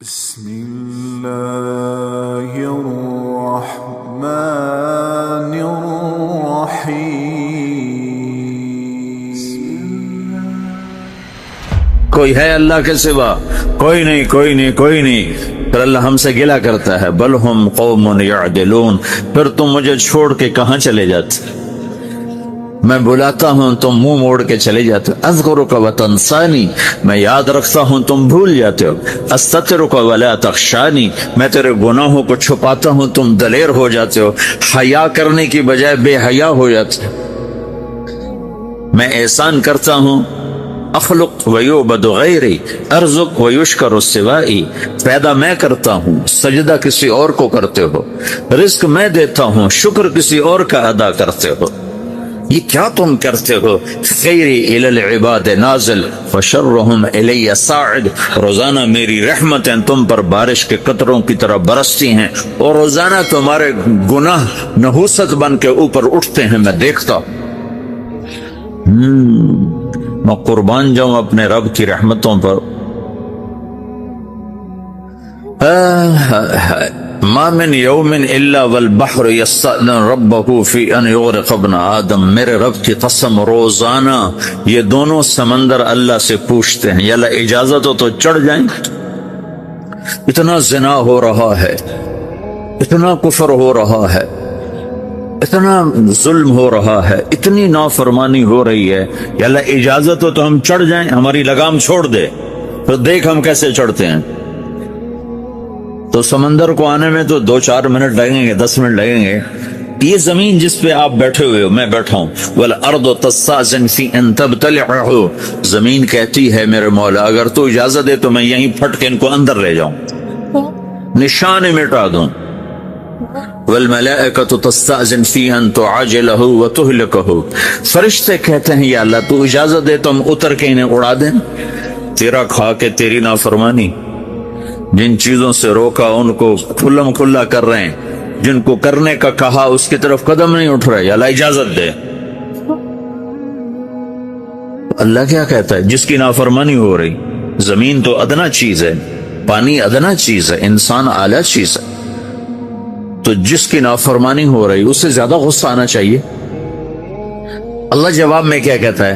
بسم الله الرحمن الرحيم. کوئی ہے اللہ کے سوا؟ کوئی نہیں کوئی نہیں کوئی نہیں. پھر اللہ ہم سے گلہ کرتا ہے بل ہم قوم یعدلون. پھر تم مجھے چھوڑ کے کہاں چلے جاتے؟ میں بلاتا ہوں تم منہ موڑ کے چلے جاتے ہو. اذکرک وتنسانی، میں یاد رکھتا ہوں تم بھول جاتے ہو. استترک ولا تخشانی، میں تیرے گناہوں کو چھپاتا ہوں تم دلیر ہو جاتے ہو. حیا کرنے کی بجائے بے حیا ہو جاتے ہو. میں احسان کرتا ہوں، اخلق ویعبد غیری ارزق ویشکر سوائی، پیدا میں کرتا ہوں سجدہ کسی اور کو کرتے ہو، رزق میں دیتا ہوں شکر کسی اور کا ادا کرتے ہو. یہ کیا تم کرتے ہو؟ خیری الی العباد نازل وشرہم الی صاعد، روزانہ میری رحمتیں تم پر بارش کے قطروں کی طرح برستی ہیں اور روزانہ تمہارے گناہ نحوست بن کے اوپر اٹھتے ہیں. میں دیکھتا ہوں. میں قربان جاؤں اپنے رب کی رحمتوں پر. ما من یوم الا والبحر یستأذن ربہ فی ان یغرق ابن آدم. میرے رب کی قسم روزانہ یہ دونوں سمندر اللہ سے پوچھتے ہیں یا اللہ اجازت ہو تو چڑھ جائیں. اتنا زنا ہو رہا ہے، اتنا کفر ہو رہا ہے، اتنا ظلم ہو رہا ہے، اتنی نافرمانی ہو رہی ہے، یا اللہ اجازت ہو تو ہم چڑھ جائیں، ہماری لگام چھوڑ دے. تو دیکھ ہم کیسے چڑھتے ہیں. تو سمندر کو آنے میں تو 2-4 منٹ لگیں گے، 10 منٹ لگیں گے. یہ زمین جس پہ آپ بیٹھے ہوئے ہو، میں بیٹھا ہوں، وَالْأَرْضُ تَسْتَأْذِنُ فِي أَن تَبْتَلِعَهُ، زمین کہتی ہے میرے مولا اگر تو اجازت دے تو میں یہیں پھٹ کے ان کو اندر لے جاؤں، نشان مٹا دوں. وَالْمَلَائِكَةُ تَسْتَأْذِنُ فِي أَن تُعَاجِلَهُ وَتُهْلِكَهُ، فرشتے کہتے ہیں یا اللہ تو اجازت دے تو ہم اتر کے انہیں اڑا دیں. تیرا کھا کے تیری نافرمانی، جن چیزوں سے روکا ان کو کھلم کھلا کر رہے ہیں، جن کو کرنے کا کہا اس کی طرف قدم نہیں اٹھ رہے. یا اللہ اجازت دے. اللہ کیا کہتا ہے؟ جس کی نافرمانی ہو رہی، زمین تو ادنا چیز ہے، پانی ادنا چیز ہے، انسان اعلیٰ چیز ہے، تو جس کی نافرمانی ہو رہی اس سے زیادہ غصہ آنا چاہیے. اللہ جواب میں کیا کہتا ہے؟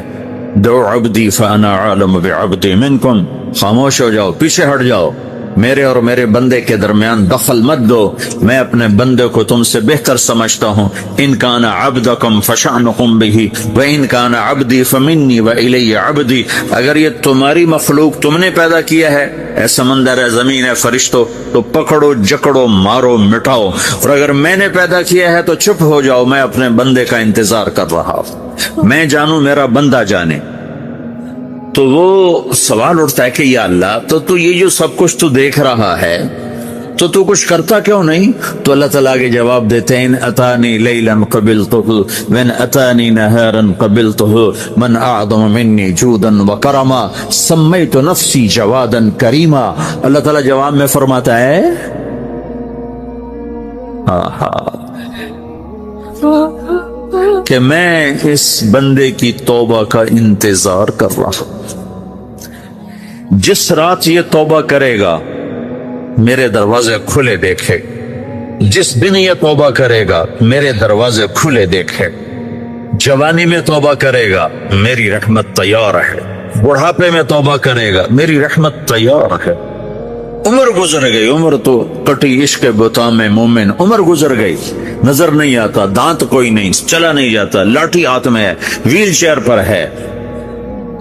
دعو عبدی فانا عالم بعبدی منکم، خاموش ہو جاؤ، پیچھے ہٹ جاؤ، میرے اور میرے بندے کے درمیان دخل مت دو، میں اپنے بندے کو تم سے بہتر سمجھتا ہوں. ان کان عبدکم فشأنکم بہ وان کان عبدی فمنی والی عبدی، اگر یہ تمہاری مخلوق تم نے پیدا کیا ہے، اے سمندر ہے، زمین ہے، فرشتوں، تو پکڑو جکڑو مارو مٹاؤ، اور اگر میں نے پیدا کیا ہے تو چپ ہو جاؤ، میں اپنے بندے کا انتظار کر رہا ہوں، میں جانوں میرا بندہ جانے. تو وہ سوال اٹھتا ہے کہ یا اللہ تو یہ جو سب کچھ تو دیکھ رہا ہے تو کچھ کرتا کیوں نہیں؟ تو اللہ تعالیٰ کے جواب دیتے ہیں ان اتانی لیلا قبلتہ وان اتانی نہارا قبلتہ من اعظم منی جودا وکرما سمیت نفسی جوادا کریما. اللہ تعالیٰ جواب میں فرماتا ہے کہ میں اس بندے کی توبہ کا انتظار کر رہا ہوں. جس رات یہ توبہ کرے گا میرے دروازے کھلے دیکھے، جس دن یہ توبہ کرے گا میرے دروازے کھلے دیکھے. جوانی میں توبہ کرے گا میری رحمت تیار ہے، بڑھاپے میں توبہ کرے گا میری رحمت تیار ہے. عمر گزر گئی، عمر تو کٹی عشق بتا میں مومن، عمر گزر گئی، نظر نہیں آتا، دانت کوئی نہیں، چلا نہیں جاتا، لاٹھی ہاتھ میں ہے، ویل چیئر پر ہے.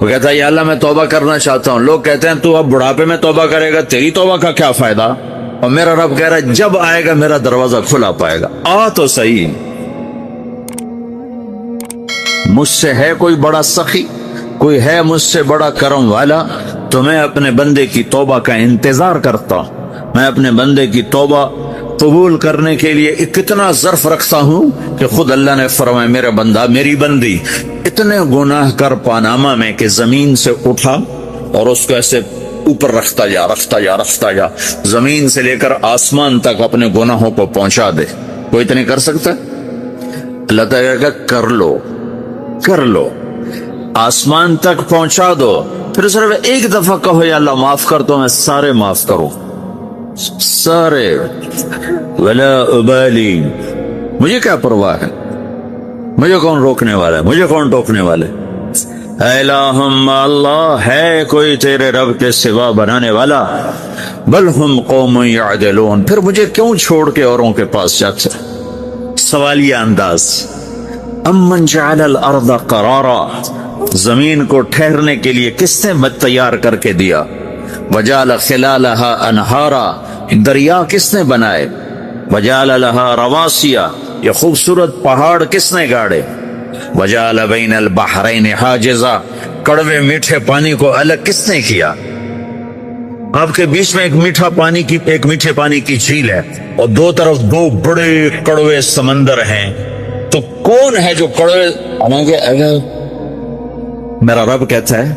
وہ کہتا ہے یا اللہ میں توبہ کرنا چاہتا ہوں. لوگ کہتے ہیں تو اب بڑھاپے میں توبہ کرے گا، تیری توبہ کا کیا فائدہ؟ اور میرا رب کہہ رہا ہے جب آئے گا میرا دروازہ کھلا پائے گا. آ تو صحیح. مجھ سے ہے کوئی بڑا سخی، کوئی ہے مجھ سے بڑا کرم والا؟ تو میں اپنے بندے کی توبہ کا انتظار کرتا ہوں. میں اپنے بندے کی توبہ قبول کرنے کے لیے کتنا ظرف رکھتا ہوں کہ خود اللہ نے فرمایا میرا بندہ میری بندی اتنے گناہ کر پاناما میں کہ زمین سے اٹھا اور اس کو ایسے اوپر رکھتا جا زمین سے لے کر آسمان تک اپنے گناہوں کو پہنچا دے. کوئی تو نہیں کر سکتا. اللہ تعالیٰ کہا کر لو، آسمان تک پہنچا دو، پھر صرف ایک دفعہ کہو یا اللہ معاف کر تو میں سارے معاف کروں. سارے ولا ابالی، مجھے کیا پرواہ ہے، مجھے کون روکنے والا ہے، مجھے کون ٹوکنے والے۔ الہم اللہ، ہے کوئی تیرے رب کے سوا بنانے والا؟ بل ہم قوم یعدلون، پھر مجھے کیوں چھوڑ کے اوروں کے پاس جاتے؟ سوالیہ انداز۔ امن جعل الارض قرارا، زمین کو ٹھہرنے کے لیے کس نے تیار کر کے دیا؟ وجعل خلالہا انہارا، دریا کس نے بنائے؟ وجعل لہا رواسیا، یہ خوبصورت پہاڑ کس نے گاڑے؟ وجعل بین البحرین حاجزا، کڑوے میٹھے پانی کو الگ کس نے کیا؟ آپ کے بیچ میں ایک میٹھے پانی کی جھیل ہے اور دو طرف دو بڑے کڑوے سمندر ہیں، تو کون ہے جو کڑوے؟ میرا رب کہتا ہے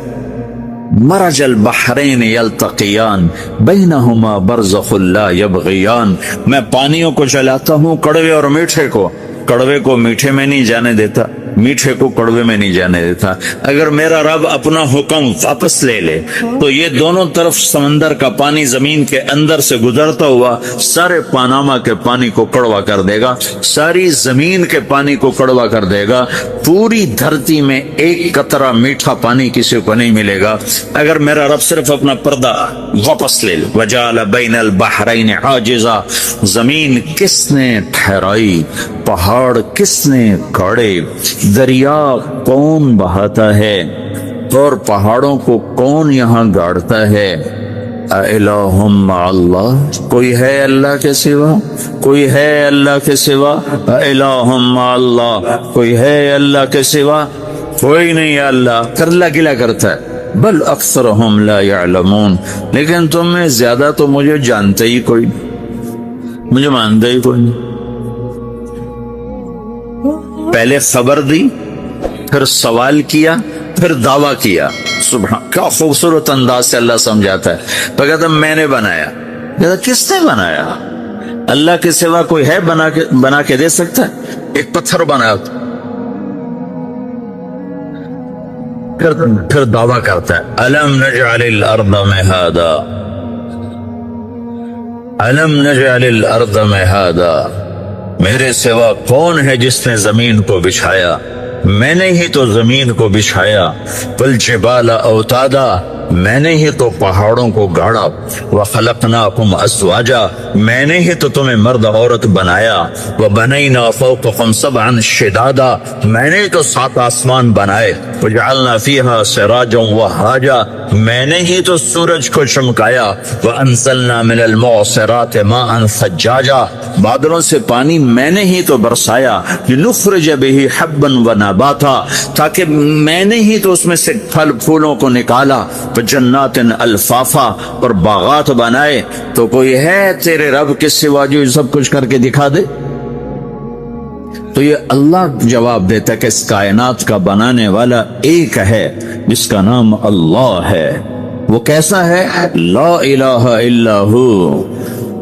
مرج البحرین یلتقیان بینہما برزخ لا یبغیان، میں پانیوں کو چلاتا ہوں، کڑوے اور میٹھے کو، کڑوے کو میٹھے میں نہیں جانے دیتا، میٹھے کو کڑوے میں نہیں جانے دیتا۔ اگر میرا رب اپنا حکم واپس لے لے تو یہ دونوں طرف سمندر کا پانی زمین کے اندر سے گزرتا ہوا سارے پاناما کے پانی کو کڑوا کر دے گا، ساری زمین کے پانی کو کڑوا کر دے گا، پوری دھرتی میں ایک قطرہ میٹھا پانی کسی کو نہیں ملے گا اگر میرا رب صرف اپنا پردہ واپس لے لے۔ وجعل بین البحرین حاجزا، زمین کس نے ٹھہرائی، پہاڑ کس نے گاڑے، دریا کون بہاتا ہے اور پہاڑوں کو کون یہاں گاڑتا ہے؟ اِلَٰهٌ مَّعَ اللَّهِ، کوئی ہے اللہ کے سوا؟ کوئی ہے اللہ کے سوا؟ اِلَٰهٌ مَّعَ اللَّهِ، کوئی ہے اللہ کے سوا؟ کوئی نہیں ہے اللہ، کر اللہ گلا کرتا ہے۔ بل اکثرہم لا یعلمون، لیکن تم میں زیادہ تو مجھے جانتے ہی کوئی نہیں، مجھے مانتے ہی کوئی نہیں۔ پہلے خبر دی، پھر سوال کیا، پھر دعویٰ کیا۔ سبحان، کیا خوبصورت انداز سے اللہ سمجھاتا ہے۔ تو کہتا میں نے بنایا، کہتا کس نے بنایا؟ اللہ کے سوا کوئی ہے بنا کے دے سکتا ہے؟ ایک پتھر بنایا، پھر دعویٰ کرتا ہے الم نجعل الارض مہادا، الم نجعل الارض مہادا، میرے سوا کون ہے جس نے زمین کو بچھایا؟ میں نے ہی تو زمین کو بچھایا۔ والجبال اوتادا، میں نے ہی تو پہاڑوں کو گاڑا۔ وخلقناکم ازواجا، میں نے ہی تو تمہیں مرد عورت بنایا۔ وبنینا فوقکم سبعا شدادا، میں نے ہی تو 7 آسمان بنائے۔ وجعلنا فیہا سراجا وہاجا، میں نے ہی تو سورج کو چمکایا۔ وانزلنا من المعصرات ماء ثجاجا، بادلوں سے پانی میں نے ہی تو برسایا۔ لنخرج به حبا ونباتا، تاکہ میں نے ہی تو اس میں سے پھل پھولوں کو نکالا۔ جنات الفافا، اور باغات بنائے۔ تو کوئی ہے تیرے رب کے سوا جو سب کچھ کر کے دکھا دے؟ تو یہ اللہ جواب دیتا ہے کہ اس کائنات کا بنانے والا ایک ہے جس کا نام اللہ ہے۔ وہ کیسا ہے؟ لا الہ الا ہو،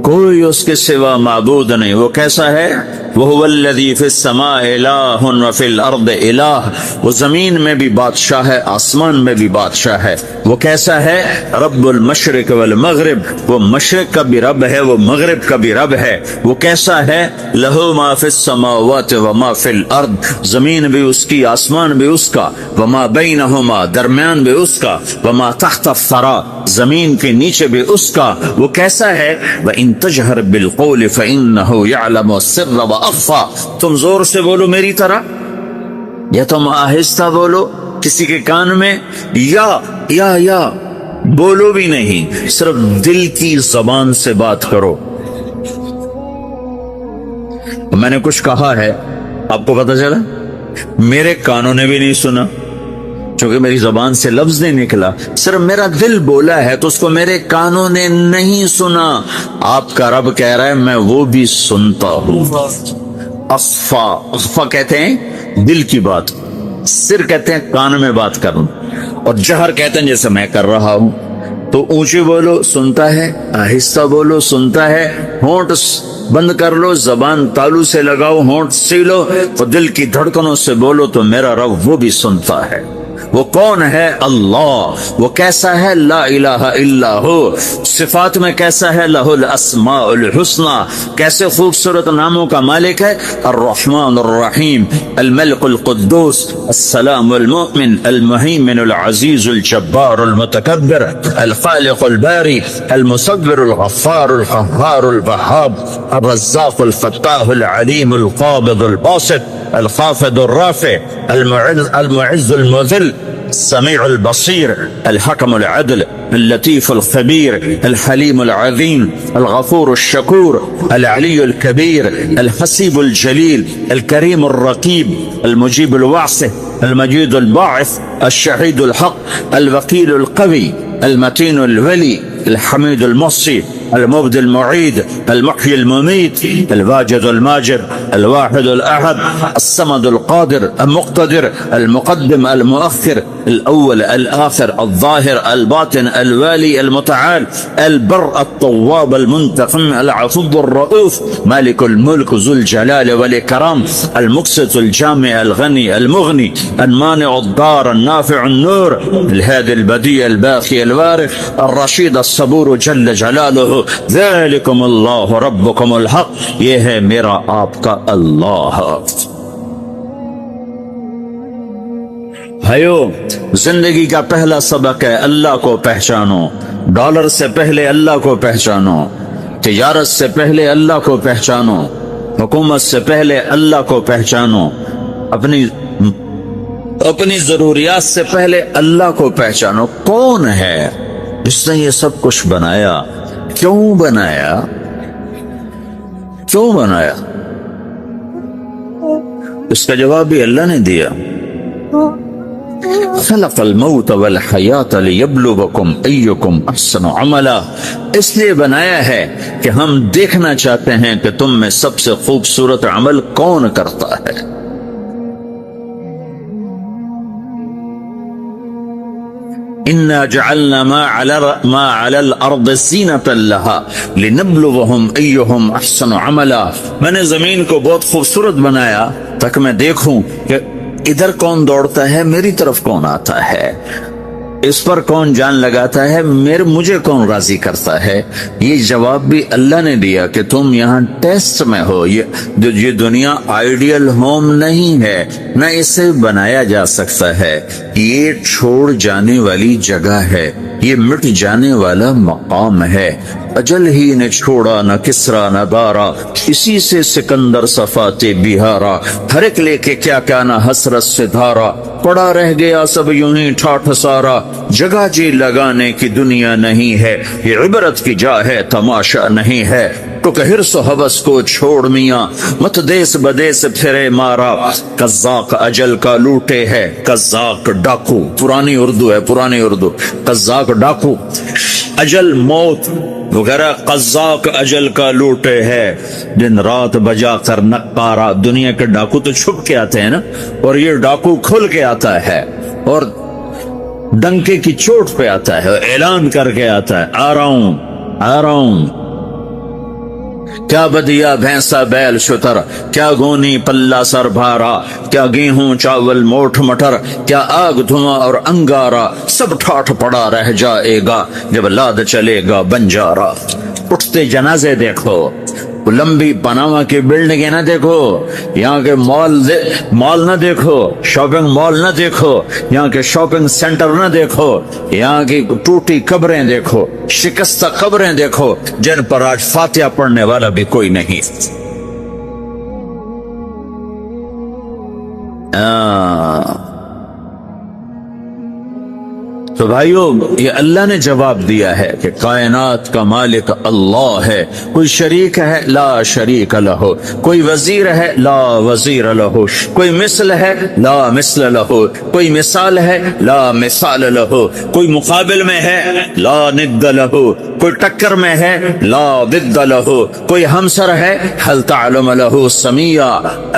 کوئی اس کے سوا معبود نہیں۔ وہ کیسا ہے؟ وَهُوَ الَّذِي فِي السَّمَاءِ إِلَٰهٌ وَفِي الْأَرْضِ إِلَٰهٌ، وہ زمین میں بھی بادشاہ ہے، آسمان میں بھی بادشاہ ہے۔ وہ کیسا ہے؟ رب المشرق والمغرب، وہ مشرق کا بھی رب ہے، وہ مغرب کا بھی رب ہے۔ وہ کیسا ہے؟ لَهُ مَا فِي السَّمَاوَاتِ وَمَا فِي الْأَرْضِ، زمین بھی اس کی، آسمان بھی اس کا۔ وَمَا بَيْنَهُمَا، درمیان بھی اس کا۔ وَمَا تَحْتَ الثَّرَىٰ، زمین کے نیچے بھی اس کا۔ وہ کیسا ہے؟ وَإِن تَجْهَرْ بِالْقَوْلِ فَإِنَّهُ يَعْلَمُ السِّرَّ وَأَخْفَىٰ، تم زور سے بولو میری طرح یا تم آہستہ بولو کسی کے کان میں، یا بولو بھی نہیں، صرف دل کی زبان سے بات کرو۔ میں نے کچھ کہا ہے، آپ کو پتہ چلا؟ میرے کانوں نے بھی نہیں سنا، چونکہ میری زبان سے لفظ نہیں نکلا، صرف میرا دل بولا ہے تو اس کو میرے کانوں نے نہیں سنا۔ آپ کا رب کہہ رہا ہے میں وہ بھی سنتا ہوں۔ اخفا کہتے ہیں دل کی بات، سر کہتے ہیں کان میں بات کرنا، اور جہر کہتے ہیں جیسے میں کر رہا ہوں۔ تو اونچی بولو سنتا ہے، آہستہ بولو سنتا ہے، ہونٹ بند کر لو، زبان تالو سے لگاؤ، ہونٹ سیلو، اور دل کی دھڑکنوں سے بولو تو میرا رب وہ بھی سنتا ہے۔ وہ کون ہے؟ اللہ۔ وہ کیسا ہے؟ لا الہ الا ہو۔ صفات میں کیسا ہے؟ لہ الاسماء الحسنی۔ کیسے خوبصورت ناموں کا مالک ہے؟ الرحمن الرحیم، الملک القدوس، السلام المؤمن، المہیمن العزیز الجبار المتکبر، الخالق الباری، المصور الغفار القہار الوہاب، الرزاق الفتاح العلیم القابض الباسط، الخافض الرافع، المعز المذل، السميع البصير، الحكم العدل، اللطيف الخبير، الحليم العظيم، الغفور الشكور، العلي الكبير، الحسيب الجليل، الكريم الرقيب، المجيب الوعصه، المجيد الباعث، الشهيد الحق، الوكيل القوي، المتين الولي، الحميد المحصي، المبدي المعيد، المحيي المميت، الواجد الماجد، الواحد الأحد، الصمد القادر، المقتدر، المقدم المؤخر، الأول الآخر، الظاهر الباطن، الوالي المتعال، البر الطواب المنتقم، العفو الرؤوف، مالك الملك ذو الجلال والإكرام، المقسط الجامع الغني المغني، المانع الضار النافع النور، الهادي البديع الباقي الوارث، الرشيد الصبور جل جلاله، ذلكم اللہ ربکم الحق، یہ ہے میرا آپ کا اللہ۔ بھائیو، زندگی کا پہلا سبق ہے اللہ کو پہچانو۔ ڈالر سے پہلے اللہ کو پہچانو، تجارت سے پہلے اللہ کو پہچانو، حکومت سے پہلے اللہ کو پہچانو، اپنی ضروریات سے پہلے اللہ کو پہچانو۔ کون ہے جس نے یہ سب کچھ بنایا؟ کیوں بنایا؟ کیوں بنایا؟ اس کا جواب بھی اللہ نے دیا۔ خلق الموت والحیات لیبلوکم ایکم احسن عملا، اس لیے بنایا ہے کہ ہم دیکھنا چاہتے ہیں کہ تم میں سب سے خوبصورت عمل کون کرتا ہے۔ اِنَّا جَعَلْنَا مَا عَلَى الْأَرْضِ زِينَةً لَهَا لِنَبْلُوَهُمْ أَيُّهُمْ أَحْسَنُ عَمَلًا، میں نے زمین کو بہت خوبصورت بنایا تاکہ میں دیکھوں کہ ادھر کون دوڑتا ہے، میری طرف کون آتا ہے، اس پر کون جان لگاتا ہے، مجھے کون راضی کرتا ہے۔ یہ جواب بھی اللہ نے دیا کہ تم یہاں ٹیسٹ میں ہو۔ یہ دنیا آئیڈیل ہوم نہیں ہے، نہ اسے بنایا جا سکتا ہے، یہ چھوڑ جانے والی جگہ ہے، یہ مٹ جانے والا مقام ہے۔ اجل ہی نے چھوڑا نہ کسرا نہ دارا، اسی سے سکندر صفاتے بہارا، ہر ایک لے کے کیا کیا نہ حسرت سے دھارا، پڑا رہ گیا سب یوں ہی ٹھاٹھ سارا، جگہ جی لگانے کی دنیا نہیں ہے، یہ عبرت کی جا ہے تماشا نہیں ہے۔ تو کہ حرص و حوث کو چھوڑ میاں، مت دیس بدیس پھرے مارا، قزاق اجل کا لوٹے ہے، قزاق ڈاکو، پرانی اردو ہے، پرانی اردو، قزاق ڈاکو، اجل موت وغیرہ، قزاق اجل کا لوٹے ہے، دن رات بجا کر نقارا۔ دنیا کے ڈاکو تو چھپ کے آتے ہیں نا، اور یہ ڈاکو کھل کے آتا ہے اور ڈنکے کی چوٹ پہ آتا ہے، اعلان کر کے آتا ہے، آ رہا ہوں آ رہا ہوں۔ کیا بدیا بھینسا بیل شتر، کیا گونی پلہ سر بھارا، کیا گیہوں چاول موٹھ مٹر، کیا آگ دھواں اور انگارا، سب ٹھاٹھ پڑا رہ جائے گا جب لاد چلے گا بنجارا۔ اٹھتے جنازے دیکھو، لمبی پناما کی بلڈنگیں نہ دیکھو، یہاں کے مال نہ دیکھو، شاپنگ مال نہ دیکھو، یہاں کے شاپنگ سینٹر نہ دیکھو، یہاں کی ٹوٹی قبریں دیکھو، شکستہ قبریں دیکھو جن پر آج فاتحہ پڑھنے والا بھی کوئی نہیں۔ تو بھائیو، یہ اللہ نے جواب دیا ہے کہ کائنات کا مالک اللہ ہے، کوئی شریک ہے لا شریک لہو، کوئی وزیر ہے لا وزیر لہو، کوئی مثل ہے لا مثل لہو، کوئی مثال ہے لا مثال لہو، کوئی مقابل میں ہے لا ند لہو، کوئی ٹکر میں ہے لا ضد لہو، کوئی ہمسر ہے حل تعلم لہو سمیع،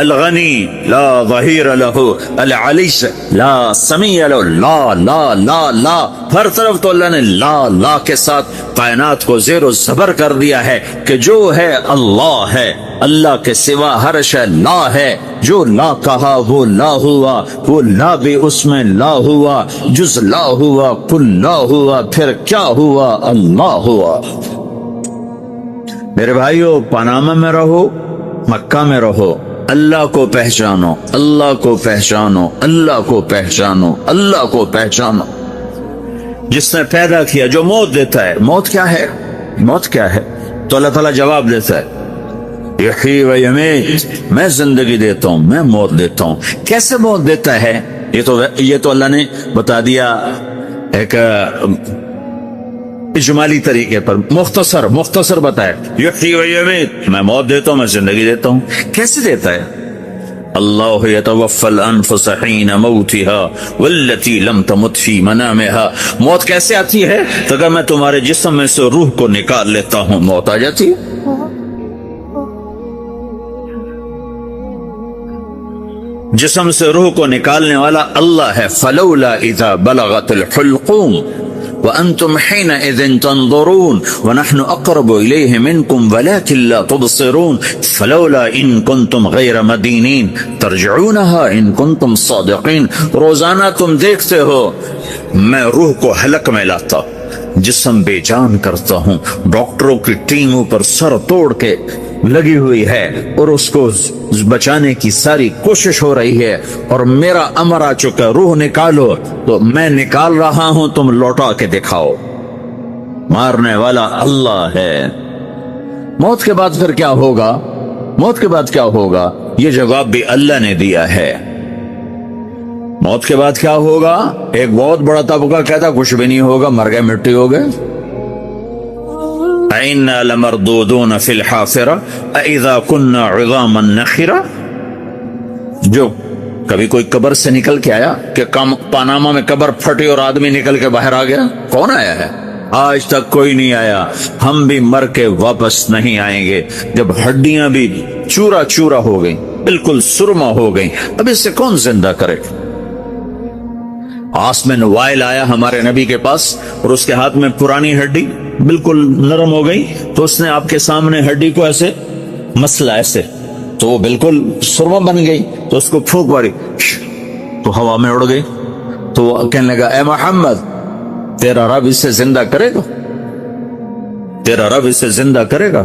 الغنی لا ظہیر لہو، العلی لا سمیع لہو، لا لا لا لا لا، ہر طرف تو اللہ نے لا لا کے ساتھ کائنات کو زیر و زبر کر دیا ہے کہ جو ہے اللہ ہے، اللہ کے سوا ہر شے لا ہے۔ جو لا کہا وہ لا ہوا، وہ لا بھی اس میں لا ہوا، جز لا ہوا، کل لا ہوا، پھر کیا ہوا؟ اللہ ہوا۔ میرے بھائیو، پاناما میں رہو، مکہ میں رہو، اللہ کو پہچانو، اللہ کو پہچانو، اللہ کو پہچانو، اللہ کو پہچانو۔ جس نے پیدا کیا، جو موت دیتا ہے، موت کیا ہے؟ موت کیا ہے؟ تو اللہ تعالیٰ جواب دیتا ہے یحیی و یمیت، میں زندگی دیتا ہوں، میں موت دیتا ہوں۔ کیسے موت دیتا ہے؟ یہ تو اللہ نے بتا دیا ایک اجمالی طریقے پر، مختصر بتایا یحیی و یمیت، میں موت دیتا ہوں، میں زندگی دیتا ہوں۔ کیسے دیتا ہے؟ اللہ یتوفی الانفس حین موتها والتی لم تمت فی منامها۔ موت کیسے آتی ہے؟ تو اگر میں تمہارے جسم میں سے روح کو نکال لیتا ہوں، موت آ جاتی ہے۔ جسم سے روح کو نکالنے والا اللہ ہے۔ فلولا اذا بلغت الحلقوم وانتم حينئذ تنظرون ونحن اقرب اليه منكم ولكن لا تبصرون فلولا ان كنتم غير مدينين ترجعونها ان كنتم صادقين۔ روزانہ تم دیکھتے ہو میں روح کو حلق میں لاتا، جسم بے جان کرتا ہوں، ڈاکٹروں کی ٹیم اوپر سر توڑ کے لگی ہوئی ہے اور اس کو بچانے کی ساری کوشش ہو رہی ہے، اور میرا امر آ چکا، روح نکالو، تو میں نکال رہا ہوں، تم لوٹا کے دکھاؤ۔ مارنے والا اللہ ہے۔ موت کے بعد پھر کیا ہوگا؟ موت کے بعد کیا ہوگا؟ یہ جواب بھی اللہ نے دیا ہے۔ موت کے بعد کیا ہوگا؟ ایک بہت بڑا طبقہ کہتا کچھ بھی نہیں ہوگا، مر گئے، مٹی ہو گئے۔ اِنَّا لَمَرْدُودُونَ فِي الْحَافِرَةِ أَإِذَا كُنَّا عِظَامًا نَخِرَةً۔ جو کبھی کوئی قبر سے نکل کے آیا کہ پاناما میں قبر پھٹی اور آدمی نکل کے باہر آ گیا؟ کون آیا ہے؟ آج تک کوئی نہیں آیا۔ ہم بھی مر کے واپس نہیں آئیں گے۔ جب ہڈیاں بھی چورا چورا ہو گئیں، بالکل سرما ہو گئیں، اب اس سے کون زندہ کرے؟ آسمن وائل آیا ہمارے نبی کے پاس اور اس کے ہاتھ میں پرانی ہڈی بالکل نرم ہو گئی، تو اس نے آپ کے سامنے ہڈی کو ایسے مسلا، ایسے، تو وہ بالکل سرما بن گئی، تو اس کو پھونک ماری تو ہوا میں اڑ گئی۔ تو وہ کہنے لگا اے محمد، تیرا رب اسے زندہ کرے گا؟ تیرا رب اسے زندہ کرے گا؟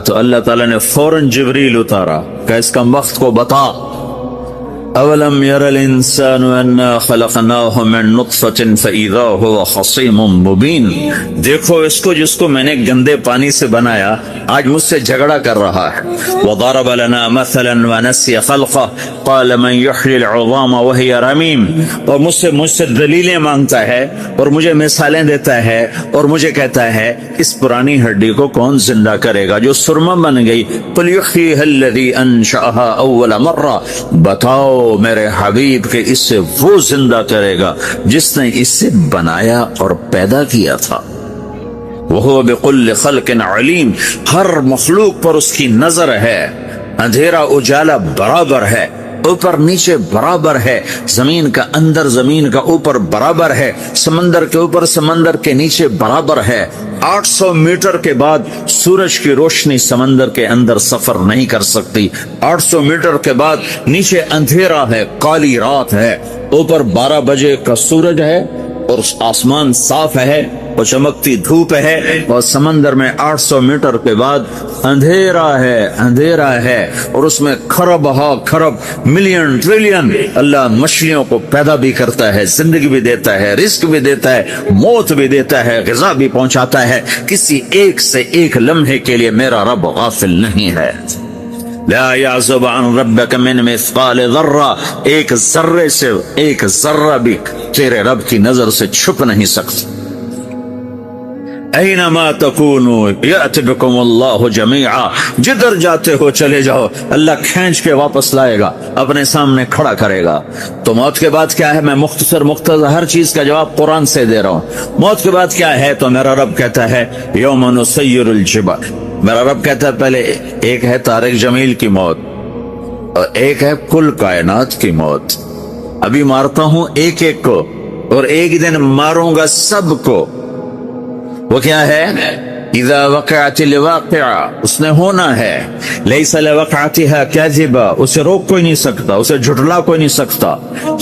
تو اللہ تعالیٰ نے فوراً جبریل اتارا کہ اس کا وقت کو بتا۔ اولم یر الانسان انا خلقناه من نطفة فاذا هو خصیم مبین۔ دیکھو اس کو جس کو میں نے گندے پانی سے بنایا، آج مجھ سے جھگڑا کر رہا ہے۔ وضرب لنا مثلا ونسی خلقه قال من يحيي العظام وهي رمیم۔ اور مجھ سے دلیلیں مانگتا ہے اور مجھے مثالیں دیتا ہے اور مجھے کہتا ہے اس پرانی ہڈی کو کون زندہ کرے گا جو سرما بن گئی؟ قل يحييها الذي انشأها اول مرہ، بتاؤ میرے حبیب کہ اس سے وہ زندہ کرے گا جس نے اسے بنایا اور پیدا کیا تھا۔ وَهُوَ بِكُلِّ خَلْقٍ عَلِيمٌ، ہر مخلوق پر اس کی نظر ہے۔ اندھیرا اجالا برابر ہے، اوپر نیچے برابر ہے، زمین کا اندر زمین کا اوپر برابر ہے، سمندر کے اوپر سمندر کے نیچے برابر ہے۔ 800 میٹر کے بعد سورج کی روشنی سمندر کے اندر سفر نہیں کر سکتی۔ 800 میٹر کے بعد نیچے اندھیرا ہے، کالی رات ہے، اوپر 12 بجے کا سورج ہے اور آسمان صاف ہے اور چمکتی دھوپ ہے، اور سمندر میں 800 میٹر کے بعد اندھیرا ہے اور اس میں کھرب ہا کھرب ملین ٹریلین اللہ مچھلیوں کو پیدا بھی کرتا ہے، زندگی بھی دیتا ہے، رزق بھی دیتا ہے، موت بھی دیتا ہے، غذا بھی پہنچاتا ہے۔ کسی ایک سے ایک لمحے کے لیے میرا رب غافل نہیں ہے۔ لا يعزب عن ربك من مثقال ذرہ، ایک ذرے سے ایک ذرہ بھی تیرے رب کی نظر سے چھپ نہیں سکتا۔ اینما تکونوا یأتی بکم اللہ جمیعا، جدھر جاتے ہو چلے جاؤ، اللہ کھینچ کے واپس لائے گا، اپنے سامنے کھڑا کرے گا۔ تو موت کے بعد کیا ہے؟ میں مختصر ہر چیز کا جواب قرآن سے دے رہا ہوں۔ موت کے بعد کیا ہے؟ تو میرا رب کہتا ہے یوم نسیر الجبال، میرا رب کہتا ہے پہلے ایک ہے طارق جمیل کی موت اور ایک ہے کل کائنات کی موت۔ ابھی مارتا ہوں ایک ایک کو اور ایک دن ماروں گا سب کو. وہ کیا ہے؟ اذا وقعت الواقعہ، اس نے ہونا ہے. لیس لوقعتها کاذبہ، اسے روک کوئی نہیں سکتا، اسے جھٹلا کوئی نہیں سکتا.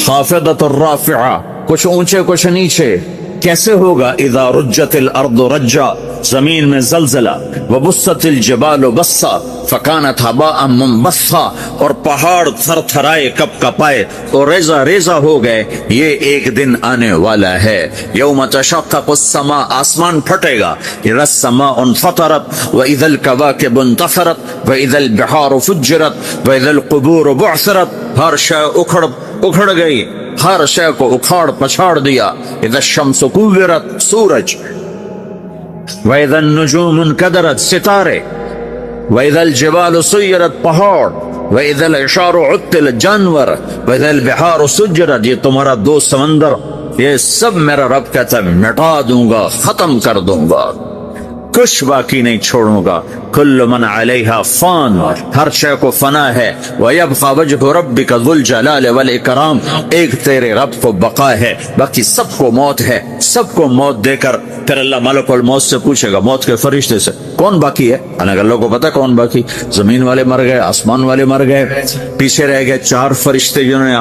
خافضۃ الرافعہ، کچھ اونچے کچھ نیچے. کیسے ہوگا؟ اذا رجت الارض رجا، زمین میں زلزلہ. وبست الجبال بسا فکانت ہباء منبثا، اور پہاڑ تھر تھرائے کپ کپائے اور ریزہ ریزہ ہو گئے. یہ ایک دن آنے والا ہے. یوم تشقق السماء، آسمان پھٹے گا. اذا السماء انفطرت واذا الكواكب انتثرت واذا البحار فجرت واذا القبور بعثرت. ہر شے اکھڑ گئی، ہر شے کو اکھاڑ پچھاڑ دیا. اذا الشمس کورت، سورج. واذا النجوم انکدرت، ستارے. واذا الجبال سیرت، پہاڑ. واذا العشار عطلت، جانور. واذا البحار سجرت، یہ تمہارا دو سمندر، یہ سب میرا رب کہتا ہے مٹا دوں گا، ختم کر دوں گا، کچھ باقی نہیں چھوڑوں گا. کل من علیہا فان، ہر شے کو فنا ہے. وَيَبْقَى وَجْهُ رَبِّكَ ذُو الْجَلَالِ وَالْإِكْرَامِ، ایک تیرے رب کو بقا ہے، باقی سب کو موت ہے. سب کو موت دے کر پھر اللہ ملک الموت سے پوچھے گا، موت کے فرشتے سے، کون باقی ہے؟ اللہ کو پتا کون باقی. زمین والے مر گئے، آسمان والے مر گئے، پیچھے رہ گئے چار فرشتے جنہوں نے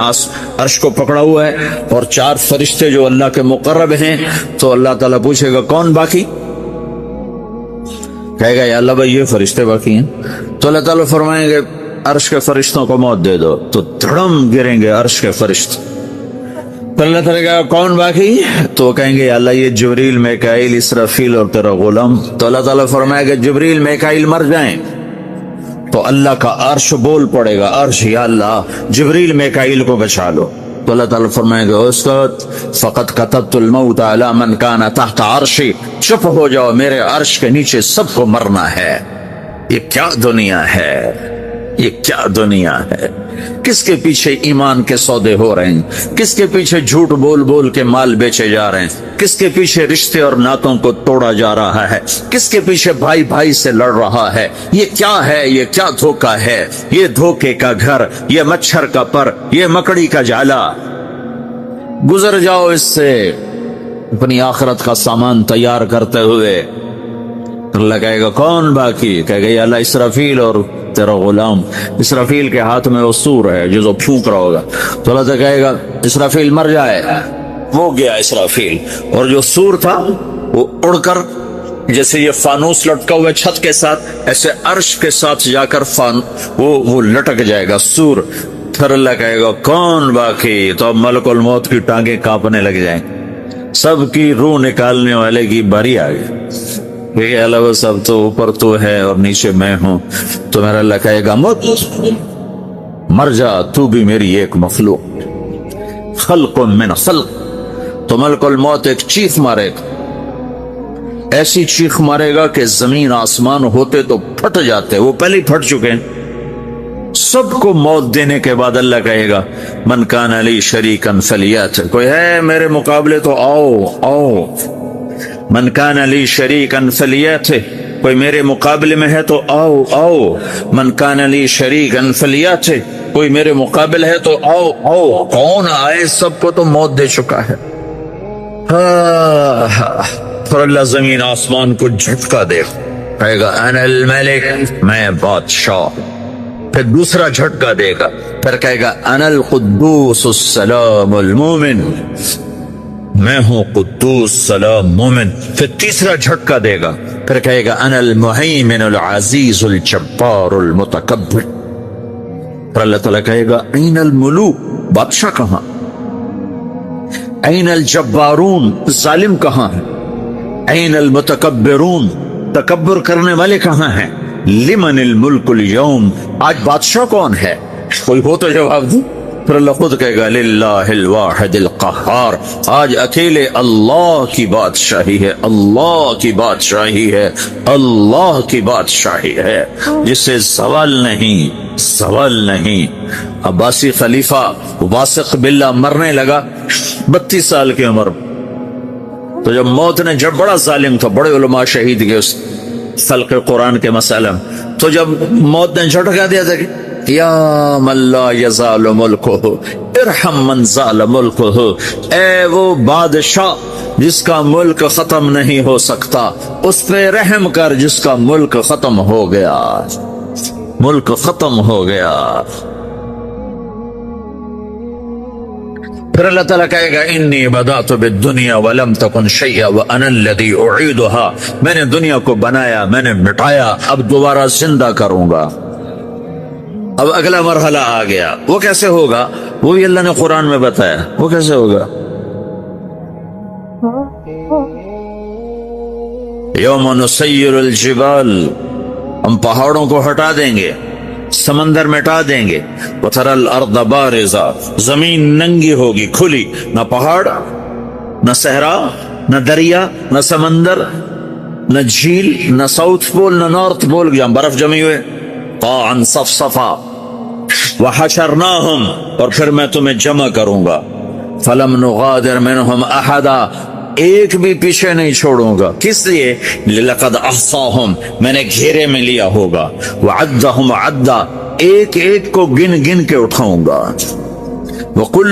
عرش کو پکڑا ہوا ہے، اور چار فرشتے جو اللہ کے مقرب ہیں. تو اللہ تعالیٰ پوچھے گا کون باقی؟ کہے گا یا اللہ بھائی یہ فرشتے باقی ہیں. تو اللہ تعالیٰ فرمائیں گے عرش کے فرشتوں کو موت دے دو. تو دھڑم گریں گے عرش کے فرشتے. تو اللہ تعالیٰ کہا کون باقی؟ تو کہیں گے یا اللہ یہ جبریل، میکائیل، اسرافیل اور تیرا غلام. تو اللہ تعالیٰ فرمائے گا جبریل میکائیل مر جائیں. تو اللہ کا عرش بول پڑے گا، عرش یا اللہ جبریل میکائیل کو بچا لو. تو اللہ تعالیٰ فرمائے گا اسکت فقط کتبت الموت علی من کان تحت عرشی، چپ ہو جاؤ، میرے عرش کے نیچے سب کو مرنا ہے. یہ کیا دنیا ہے، یہ کیا دنیا ہے. کس کے پیچھے ایمان کے سودے ہو رہے ہیں، کس کے پیچھے جھوٹ بول بول کے مال بیچے جا رہے ہیں، کس کے پیچھے رشتے اور ناتوں کو توڑا جا رہا ہے، کس کے پیچھے بھائی بھائی سے لڑ رہا ہے. یہ کیا ہے، یہ کیا دھوکہ ہے، یہ دھوکے کا گھر، یہ مچھر کا پر، یہ مکڑی کا جالا. گزر جاؤ اس سے اپنی آخرت کا سامان تیار کرتے ہوئے. اللہ کہے گا کون باقی؟ کہے گا یا اللہ اسرافیل اور تیرا غلام. اسرافیل کے ہاتھ میں وہ سور ہے جو پھونک رہا ہوگا. تو اللہ تعالیٰ کہے گا اسرافیل مر جائے. وہ گیا اسرافیل، اور جو سور تھا وہ اڑ کر جیسے یہ فانوس لٹکا ہوا چھت کے ساتھ، ایسے عرش کے ساتھ جا کر وہ لٹک جائے گا سور. پھر اللہ کہے گا کون باقی؟ تو اب ملک الموت کی ٹانگیں کانپنے لگ جائیں، سب کی روح نکالنے والے کی باری آ گئی. یہ اللہ سب تو اوپر تو ہے اور نیچے میں ہوں. تو میرا اللہ کہے گا مت، مر جا، تو بھی میری ایک مخلوق، خلق من خلق. تو ملک الموت ایک چیخ مارے گا، ایسی چیخ مارے گا کہ زمین آسمان ہوتے تو پھٹ جاتے، وہ پہلے ہی پھٹ چکے ہیں. سب کو موت دینے کے بعد اللہ کہے گا من کان علی شریکن فلیات، کوئی ہے میرے مقابلے تو آؤ آؤ. من کان علی شریکن فلیات، کوئی میرے مقابلے میں ہے تو آؤ آؤ. من کان علی شریکن فلیات، کوئی میرے مقابل ہے تو آؤ آؤ. کون آئے؟ سب کو تو موت دے چکا ہے. پھر اللہ زمین آسمان کو جھٹکا دے، کہے گا انا الملک، میں بادشاہ. پھر دوسرا جھٹکا دے گا، پھر کہے گا انا القدوس السلام المومن، میں ہوں قدوس سلام مومن. پھر تیسرا جھٹکا دے گا، پھر کہے گا انا المہیمن العزیز الجبار المتکبر. پھر اللہ تعالیٰ کہے گا این الملوک، بادشاہ کہاں؟ این الجبارون، ظالم کہاں ہے؟ این المتکبرون، تکبر کرنے والے کہاں ہیں؟ لمن الملک اليوم، آج بادشاہ کون ہے؟ کوئی ہو تو جواب دو. پھر اللہ خود کہے گا للہ الواحد القہار، آج اکیلے اللہ کی بادشاہی ہے، اللہ کی بادشاہی ہے، اللہ کی بادشاہی ہے جس سے زوال نہیں، زوال نہیں. عباسی خلیفہ واثق باللہ مرنے لگا 32 سال کی عمر. تو جب موت نے، جب بڑا ظالم تھا، بڑے علماء شہید گئے اس خلق قرآن کے مسئلہ، تو جب موت نے جھٹکا دیا تھا کہ یا من لا یزال ملکہ ارحم من زال ملکہ، اے وہ بادشاہ جس کا ملک ختم نہیں ہو سکتا، اس پہ رحم کر جس کا ملک ختم ہو گیا، ملک ختم ہو گیا۔ پھر اللہ تعالیٰ کہے گا انی بدأت بالدنیا ولم تکن شیئا وانا الذی اعیدها، میں نے دنیا کو بنایا، میں نے مٹایا، اب دوبارہ زندہ کروں گا۔ اب اگلا مرحلہ آ گیا، وہ کیسے ہوگا؟ وہ بھی اللہ نے قرآن میں بتایا، وہ کیسے ہوگا؟ یوم نسیر الجبال، ہم پہاڑوں کو ہٹا دیں گے، سمندر مٹا دیں گے، وتری الارض بارزا، زمین ننگی ہوگی، کھلی، نہ پہاڑ، نہ صحرا، نہ دریا، نہ سمندر، نہ جھیل، نہ ساؤتھ پول، نہ نارتھ پول، جہاں برف جمی ہوئے، قاعا صفصفا، وحشرناہم، اور پھر میں تمہیں جمع کروں گا، فلم نغادر منہم احدا، ایک بھی پیچھے نہیں چھوڑوں گا، کس لیے؟ لقد احصاہم، میں نے گھیرے میں لیا ہوگا، وعدہم عدا، ایک ایک کو گن گن کے اٹھاؤں گا، وکل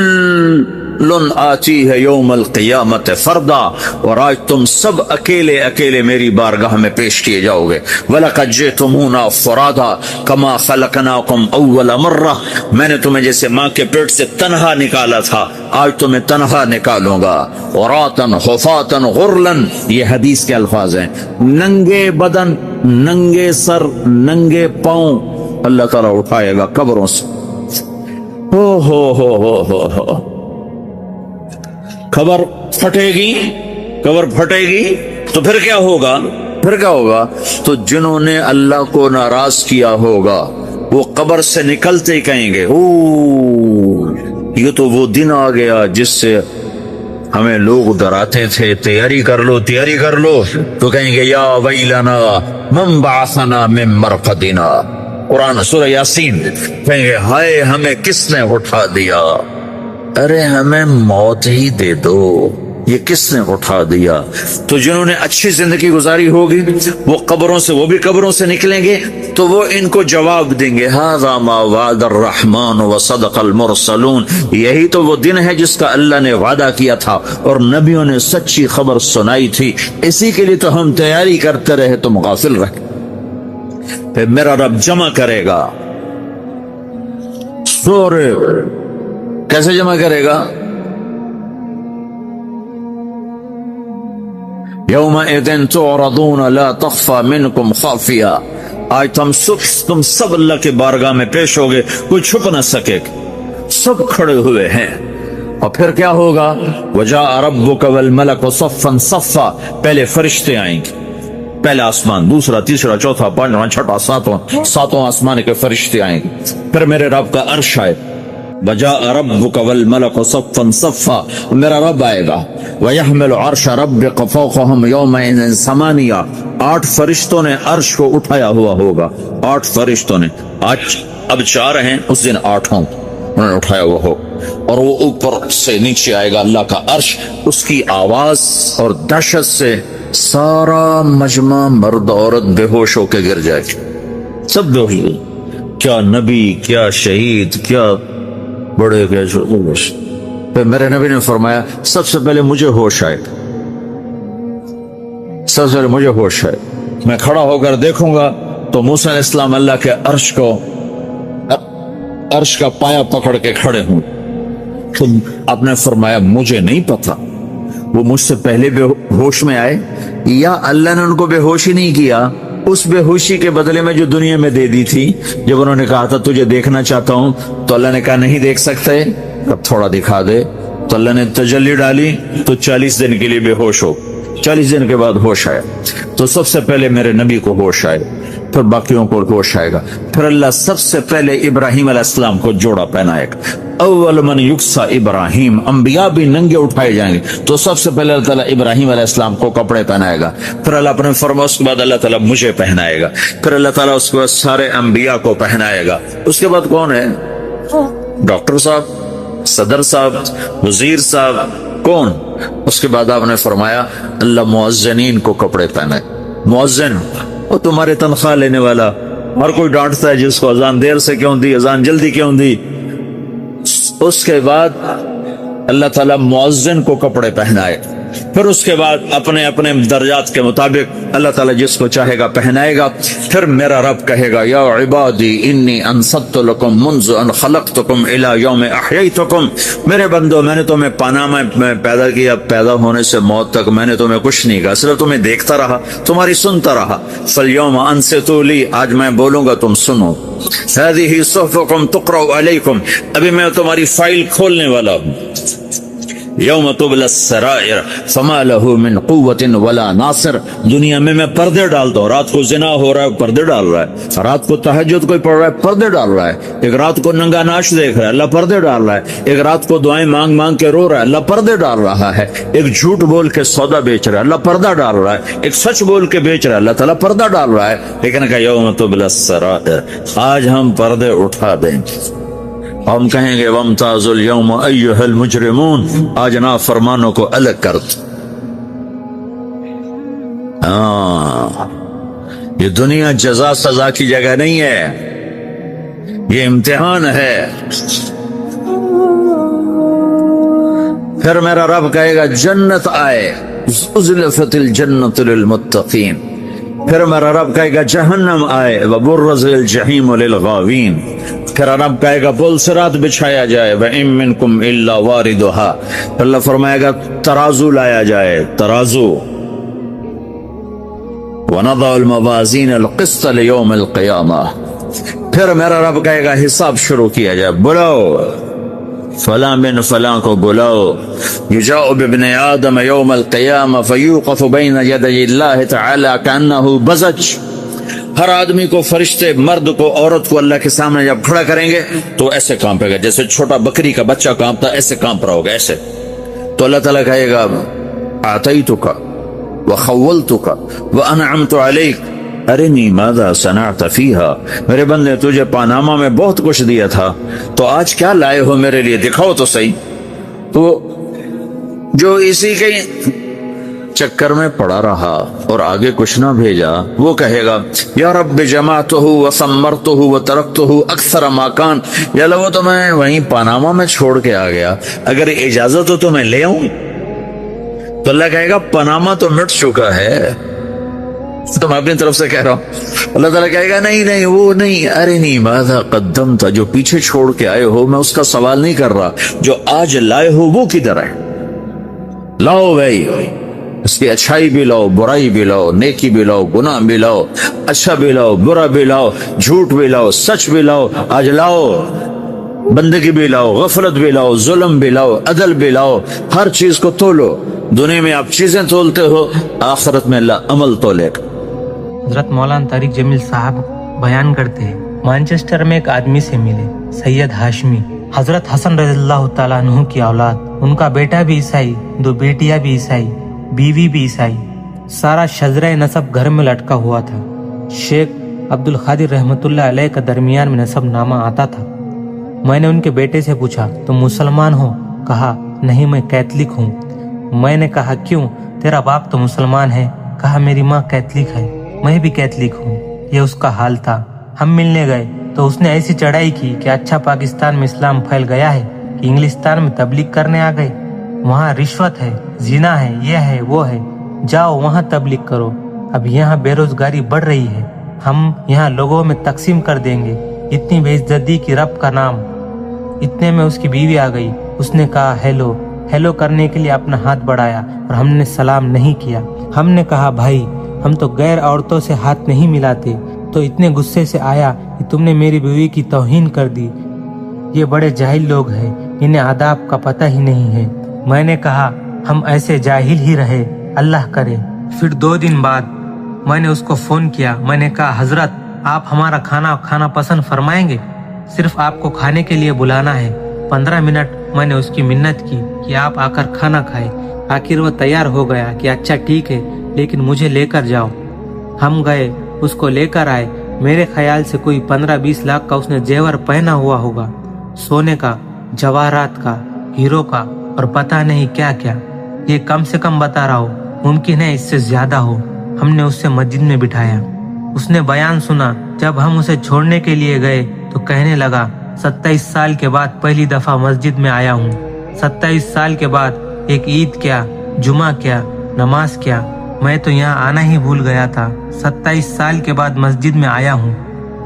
آتیہ یوم القیامت فردا، اور آج تم سب اکیلے اکیلے میری بارگاہ میں پیش کیے جاؤ گے، وَلَقَدْ جِئْتُمُونَا فُرَادًا كَمَا خَلَقْنَاكُمْ أَوَّلَ مَرَّةٍ، میں نے تمہیں جیسے ماں کے پیٹ سے تنہا نکالا تھا، آج تمہیں تنہا نکالوں گا، عُرَاةً حُفَاةً غُرْلًا، یہ حدیث کے الفاظ ہیں، ننگے بدن، ننگے سر، ننگے پاؤں اللہ تعالیٰ اٹھائے گا قبروں سے۔ ہو خبر پھٹے گی، خبر پھٹے گی تو پھر کیا ہوگا؟ پھر کیا ہوگا؟ تو جنہوں نے اللہ کو ناراض کیا ہوگا وہ قبر سے نکلتے ہی کہیں گے او یہ تو وہ دن آ گیا جس سے ہمیں لوگ ڈراتے تھے، تیاری کر لو تیاری کر لو، تو کہیں گے یا ویلنا من بعثنا من مرقدنا، قرآن سورہ یاسین، کہیں گے ہائے ہمیں کس نے اٹھا دیا، ارے ہمیں موت ہی دے دو، یہ کس نے اٹھا دیا۔ تو جنہوں نے اچھی زندگی گزاری ہوگی وہ قبروں سے، وہ بھی قبروں سے نکلیں گے تو وہ ان کو جواب دیں گے ھذا ما وعد الرحمن وصدق المرسلون، یہی تو وہ دن ہے جس کا اللہ نے وعدہ کیا تھا اور نبیوں نے سچی خبر سنائی تھی، اسی کے لیے تو ہم تیاری کرتے رہے، تم غافل رہے۔ پھر میرا رب جمع کرے گا سورے، کیسے جمع کرے گا؟ یومئذ تعرضون لا تخفى منکم خافیہ، آج تم سب اللہ کے بارگاہ میں پیش ہوگے، کوئی چھپ نہ سکے، سب کھڑے ہوئے ہیں۔ اور پھر کیا ہوگا؟ وجاء ربک والملک صفا صفا، پہلے فرشتے آئیں گے، پہلا آسمان، دوسرا، تیسرا، چوتھا، پانچواں، چھٹا، ساتواں آسمان کے فرشتے آئیں گے، پھر میرے رب کا عرش آئے، وجاء ربک والملک صفا صفا، میرا رب آئے گا، ویحمل عرش ربک فوقہم یومئذ ثمانیہ، 8 فرشتوں نے عرش کو اٹھایا ہوا ہوگا، 8 فرشتوں نے، آج اب 4 ہیں، اس دن 8 ہوں، انہوں نے اٹھایا ہوا ہو، اور وہ اوپر سے نیچے آئے گا اللہ کا عرش، اس کی آواز اور دہشت سے سارا مجمع مرد عورت بے ہوش ہو کے گر جائے گی، سب بے ہوش، کیا نبی، کیا شہید، کیا بڑے، کیا چھوٹے۔ پھر میرے نبی نے فرمایا سب سے پہلے مجھے ہوش آئے، سب سے پہلے مجھے ہوش آئے، میں کھڑا ہو کر دیکھوں گا تو موسیٰ علیہ السلام اللہ کے عرش کا پایا پکڑ کے کھڑے ہوں، تو آپ نے فرمایا مجھے نہیں پتا وہ مجھ سے پہلے بے ہوش میں آئے یا اللہ نے ان کو بے ہوش ہی نہیں کیا، اس بے ہوشی کے بدلے میں جو دنیا میں دے دی تھی، جب انہوں نے کہا تھا تجھے دیکھنا چاہتا ہوں تو اللہ نے کہا نہیں دیکھ سکتے، اب تھوڑا دکھا دے، تو اللہ نے تجلی ڈالی تو 40 دن کے لیے بے ہوش ہو، 40 دن کے بعد ہوش آیا، تو سب سے پہلے میرے نبی کو ہوش آئے، پھر باقیوں کو ہوش آئے گا، پھر اللہ سب سے پہلے ابراہیم علیہ السلام کو جوڑا پہنائے گا، اول من یکسا ابراہیم، انبیاء بھی ننگے اٹھائے جائیں گے، تو سب سے پہلے اللہ تعالیٰ ابراہیم علیہ السلام کو کپڑے پہنائے گا، پھر اللہ اپنے فرمایا اس کے بعد اللہ تعالیٰ مجھے پہنائے گا، پھر اللہ تعالیٰ اس کے بعد سارے انبیاء کو پہنائے گا، اس کے بعد کون ہے؟ ڈاکٹر صاحب، صدر صاحب، وزیر صاحب، کون؟ اس کے بعد آپ نے فرمایا اللہ مؤذنین کو کپڑے پہنائے، مؤذن وہ تمہارے تنخواہ لینے والا، ہر کوئی ڈانٹتا ہے جس کو اذان دیر سے کیوں دی، اذان جلدی کیوں دی۔ اس کے بعد اللہ تعالیٰ مؤذن کو کپڑے پہنائے، پھر اس کے بعد اپنے اپنے درجات کے مطابق اللہ تعالیٰ جس کو چاہے گا پہنائے گا۔ پھر میرا رب کہے گا یا عبادی انی انصت لکم منذ ان خلقتکم الی یوم احییتکم، میرے بندو میں نے تمہیں پاناما میں پیدا کیا، پیدا ہونے سے موت تک میں نے تمہیں کچھ نہیں کہا، صرف تمہیں دیکھتا رہا، تمہاری سنتا رہا۔ فالیوم انصتوا لی، آج میں بولوں گا تم سنو۔ ہذہ صحفکم تقرأ علیکم، ابھی میں تمہاری فائل کھولنے والا ہوں۔ یوم تبلی السرائر فما لہ من قوت ولا ناصر، دنیا میں پردے ڈالتا ہوں، رات کو زنا ہو رہا ہے پردے ڈال رہا ہے، رات کو تہجد کوئی پڑھ رہا ہے پردے ڈال رہا ہے، ایک رات کو ننگا ناچ دیکھ رہا ہے اللہ پردے ڈال رہا ہے، ایک رات کو دعائیں مانگ مانگ کے رو رہا ہے اللہ پردے ڈال رہا ہے، ایک جھوٹ بول کے سودا بیچ رہا ہے اللہ پردہ ڈال رہا ہے، ایک سچ بول کے بیچ رہا ہے اللہ تعالیٰ پردہ ڈال رہا ہے۔ لیکن کہ یوم تبلی السرائر، آج ہم پردے اٹھا دیں، ہم کہیں گے وامتازوا اليوم ایھا المجرمون، آج نافرمانوں کو الگ کر دو۔ یہ دنیا جزا سزا کی جگہ نہیں ہے، یہ امتحان ہے۔ پھر میرا رب کہے گا جنت آئے، ازلفت الجنت للمتقین، پھر میرا رب کہے گا جہنم آئے، وبرزت الجحیم للغاوین، پھر رب کہے گا پل صراط بچھایا جائے، وَإِن مِّنكُمْ إِلَّا وَارِدُهَا، اللہ فرمائے گا ترازو لایا جائے، ترازو، وَنَضَعُ الْمَوَازِينَ الْقِسْطَ لِيَوْمِ الْقِيَامَةِ، پھر میرا رب کہے گا حساب شروع کیا جائے، بلاؤ فلاں بن فلاں کو بلاؤ، یجاء بابن آدم یوم القیامہ فیوقف بین یدی اللہ تعالی کأنہ بزج، ہر آدمی کو، فرشتے، مرد کو، عورت کو اللہ کے سامنے جب کھڑا کریں گے تو ایسے کانپے گا جیسے چھوٹا بکری کا بچہ کانپتا، ایسے کانپ رہا ہوگا ایسے۔ تو اللہ تعالیٰ کہے گا اعطیتک وخولتک وانعمت علیک ارنی ماذا صنعت فیہا، میرے بندے تجھے پاناما میں بہت کچھ دیا تھا، تو آج کیا لائے ہو میرے لیے، دکھاؤ تو صحیح۔ تو جو اسی کے چکر میں پڑا رہا اور آگے کچھ نہ بھیجا، وہ کہے گا یا رب جمعتہ وثمرتہ وترکتہ اکثر ما کان، یا اللہ وہ تو میں وہیں پاناما میں چھوڑ کے آ گیا، اگر اجازت ہو تو میں لے آؤں۔ تو اللہ کہے گا پاناما تو مٹ چکا ہے، تو میں اپنی طرف سے کہہ رہا ہوں۔ اللہ تعالیٰ کہے گا نہیں نہیں وہ نہیں، ارنی ماذا قدمت، جو پیچھے چھوڑ کے آئے ہو میں اس کا سوال نہیں کر رہا، جو آج لائے ہو وہ کدھر ہے، لاؤ بھائی، اس کی اچھائی بھی لاؤ، برائی بھی لاؤ، نیکی بھی لاؤ، گناہ بھی لاؤ، اچھا بھی لاؤ، برا بھی لاؤ، جھوٹ بھی لاؤ، سچ بھی لاؤ، آج لاؤ، بندگی بھی لاؤ، غفلت بھی لاؤ، ظلم بھی لاؤ، عدل بھی لاؤ، ہر چیز کو تولو۔ دنیا میں آپ چیزیں تولتے ہو، آخرت میں اللہ عمل تولے گا۔ حضرت مولانا طارق جمیل صاحب بیان کرتے ہیں، مانچسٹر میں ایک آدمی سے ملے، سید ہاشمی، حضرت حسن رضی اللہ تعالیٰ عنہ کی اولاد، ان کا بیٹا بھی عیسائی، 2 بیٹیاں بھی عیسائی، بیوی بھی عیسائی، سارا شجرہ نسب گھر میں لٹکا ہوا تھا۔ شیخ عبد القادر رحمۃ اللہ علیہ کا درمیان میں نسب نامہ آتا تھا۔ میں نے ان کے بیٹے سے پوچھا تم مسلمان ہو؟ کہا نہیں میں کیتھولک ہوں۔ میں نے کہا کیوں؟ تیرا باپ تو مسلمان ہے۔ کہا میری ماں کیتھولک ہے، میں بھی کیتھولک ہوں۔ یہ اس کا حال تھا۔ ہم ملنے گئے تو اس نے ایسی چڑھائی کی کہ اچھا پاکستان میں اسلام پھیل گیا ہے کہ انگلستان میں تبلیغ کرنے آ گئے، وہاں رشوت ہے، زنا ہے، یہ ہے وہ ہے، جاؤ وہاں تبلیغ کرو۔ اب یہاں بے روزگاری بڑھ رہی ہے، ہم یہاں لوگوں میں تقسیم کر دیں گے۔ اتنی بے عزتی کی رب کا نام۔ اتنے میں اس کی بیوی آ گئی، اس نے کہا ہیلو ہیلو کرنے کے لیے اپنا ہاتھ بڑھایا اور ہم نے سلام نہیں کیا۔ ہم نے کہا بھائی ہم تو غیر عورتوں سے ہاتھ نہیں ملاتے، تو اتنے غصے سے آیا کہ تم نے میری بیوی کی توہین کر دی۔ یہ بڑے جاہل لوگ ہیں، انہیں آداب کا پتہ ہی نہیں ہے۔ میں نے کہا ہم ایسے جاہل ہی رہے، اللہ کرے۔ پھر 2 دن بعد میں نے اس کو فون کیا، میں نے کہا حضرت آپ ہمارا کھانا پسند فرمائیں گے؟ صرف آپ کو کھانے کے لیے بلانا ہے۔ 15 منٹ میں نے اس کی منت کی کہ آپ آ کر کھانا کھائیں۔ آخر وہ تیار ہو گیا کہ اچھا ٹھیک ہے لیکن مجھے لے کر جاؤ۔ ہم گئے، اس کو لے کر آئے۔ میرے خیال سے کوئی 15-20 لاکھ کا اس نے زیور پہنا ہوا ہوگا، سونے کا، جواہرات کا، ہیرو کا اور پتہ نہیں کیا کیا۔ یہ کم سے کم بتا رہا ہوں، ممکن ہے اس سے زیادہ ہو۔ ہم نے اس سے مسجد میں بٹھایا، اس نے بیان سنا۔ جب ہم اسے چھوڑنے کے لیے گئے تو کہنے لگا 27 سال کے بعد پہلی دفعہ مسجد میں آیا ہوں۔ 27 سال کے بعد ایک عید کیا، جمعہ کیا، نماز کیا، میں تو یہاں آنا ہی بھول گیا تھا۔ 27 سال کے بعد مسجد میں آیا ہوں۔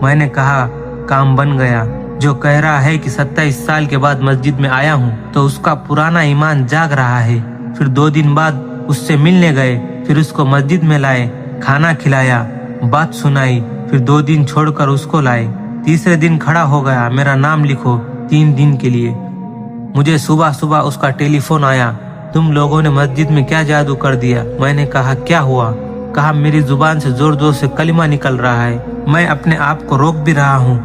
میں نے کہا کام بن گیا۔ جو کہہ رہا ہے کہ 27 سال کے بعد مسجد میں آیا ہوں تو اس کا پرانا ایمان جاگ رہا ہے۔ پھر 2 دن بعد اس سے ملنے گئے، پھر اس کو مسجد میں لائے، کھانا کھلایا، بات سنائی، پھر 2 دن چھوڑ کر اس کو لائے۔ تیسرے دن کھڑا ہو گیا، میرا نام لکھو 3 دن کے لیے۔ مجھے صبح صبح اس کا ٹیلی فون آیا، تم لوگوں نے مسجد میں کیا جادو کر دیا؟ میں نے کہا کیا ہوا؟ کہا میری زبان سے زور زور سے کلمہ نکل رہا ہے، میں اپنے آپ کو روک بھی رہا ہوں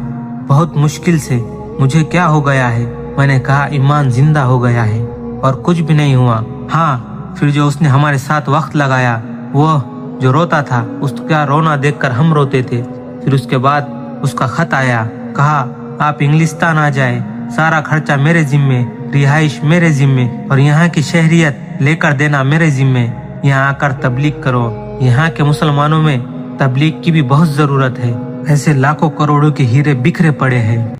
بہت مشکل سے، مجھے کیا ہو گیا ہے؟ میں نے کہا ایمان زندہ ہو گیا ہے اور کچھ بھی نہیں ہوا۔ ہاں پھر جو اس نے ہمارے ساتھ وقت لگایا، وہ جو روتا تھا، اس کا رونا دیکھ کر ہم روتے تھے۔ پھر اس کے بعد اس کا خط آیا، کہا آپ انگلستان آ جائے، سارا خرچہ میرے ذمے، رہائش میرے ذمے اور یہاں کی شہریت لے کر دینا میرے ذمے۔ یہاں آ کر تبلیغ کرو، یہاں کے مسلمانوں میں تبلیغ کی بھی بہت ضرورت ہے، ایسے لاکھوں کروڑوں کے ہیرے بکھرے پڑے ہیں۔